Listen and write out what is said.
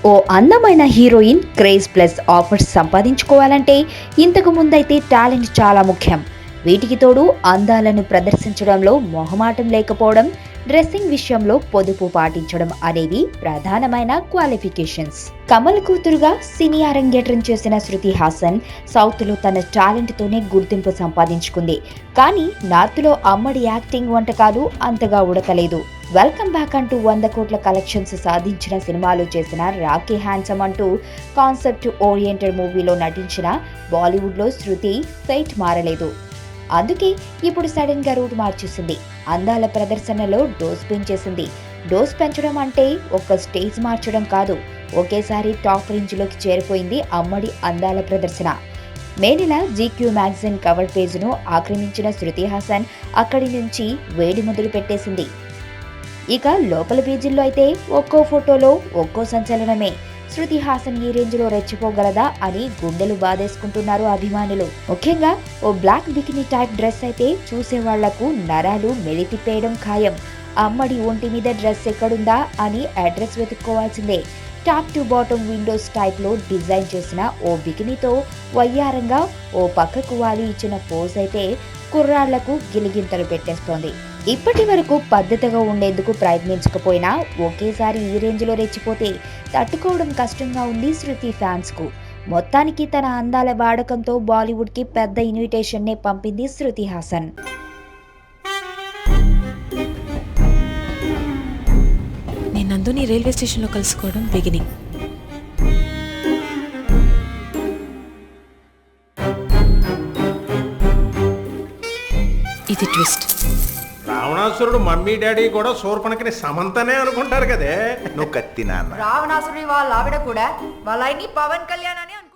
ఓ అందమైన heroine craze plus offers సంపాదించుకోవాలంటే ఇంతకు ముందైతే టాలెంట్ చాలా ముఖ్యం. వీటికి తోడు అందాలను ప్రదర్శించడంలో మొహమాటం లేకపోవడం, డ్రెస్సింగ్ విషయంలో పొదుపు పాటించడం అనేవి ప్రధానమైన క్వాలిఫికేషన్స్. కమల్ కూతురుగా సినీ అరంగేట్రం చేసిన శృతి హాసన్ సౌత్లో తన టాలెంట్తోనే గుర్తింపు సంపాదించుకుంది. కానీ నార్త్లో అమ్మడి యాక్టింగ్ వంటకాలు అంతగా ఉడకలేదు. వెల్కమ్ బ్యాక్ అంటూ 100 కోట్ల కలెక్షన్స్ సాధించిన సినిమాలు చేసిన రాకీ హ్యాండ్సమ్ అంటూ కాన్సెప్ట్ ఓరియంటెడ్ మూవీలో నటించిన బాలీవుడ్లో శృతి ఫెయిట్ మారలేదు. అందుకే ఇప్పుడు సడన్ గా రూట్ మార్చేసింది. అందాల ప్రదర్శనలో డోస్ పెంచేసింది. డోస్ పెంచడం అంటే ఒక్క స్టేజ్ మార్చడం కాదు, ఒకేసారి టాప్ రేంజ్లోకి చేరిపోయింది అమ్మడి అందాల ప్రదర్శన. మే నెల GQ మ్యాగజైన్ కవర్ పేజ్ను ఆక్రమించిన శృతి హాసన్ అక్కడి నుంచి వేడి మొదలు పెట్టేసింది. ఇక లోపల పేజీల్లో అయితే ఒక్కో ఫోటోలో ఒక్కో సంచలనమే. శృతి హాసన్ ఈ రేంజ్ లో రెచ్చిపోగలదా అని గుండెలు బాధేసుకుంటున్నారు అభిమానులు. ముఖ్యంగా ఓ బ్లాక్ బికినీ టైప్ డ్రెస్ అయితే చూసే వాళ్లకు నరాలు మెలితిప్పేయడం ఖాయం. అమ్మడి ఒంటి మీద డ్రెస్ ఎక్కడుందా అని అడ్రస్ వెతుక్కోవాల్సిందే. Top to bottom windows type లో డిజైన్ చేసిన ఓ బికినీతో వయ్యారంగా ఓ పక్కకు వాలి ఇచ్చిన పోజ్ అయితే కుర్రాళ్లకు గిలిగింతలు పెట్టేస్తోంది. ఇప్పటి వరకు పద్ధతిగా ఉండేందుకు ప్రయత్నించకపోయినా ఒకేసారి ఈ రేంజ్లో రెచ్చిపోతే తట్టుకోవడం కష్టంగా ఉంది శృతి ఫ్యాన్స్ కు. మొత్తానికి తన అందాల వాడకంతో బాలీవుడ్ కి పెద్ద ఇన్విటేషన్ నే పంపింది శృతి హాసన్. నేను నందుని రైల్వే స్టేషన్లో కలుసుకోవడం బిగినింగ్. ఇది ట్విస్ట్. రావణాసురుడు మమ్మీ డాడీ కూడా శూర్పణఖని సమంతనే అనుకుంటారు కదే. నువ్వు కత్తి నాన్న. రావణాసురుడి వాళ్ళ ఆవిడ కూడా వాళ్ళని పవన్ కళ్యాణ్ అని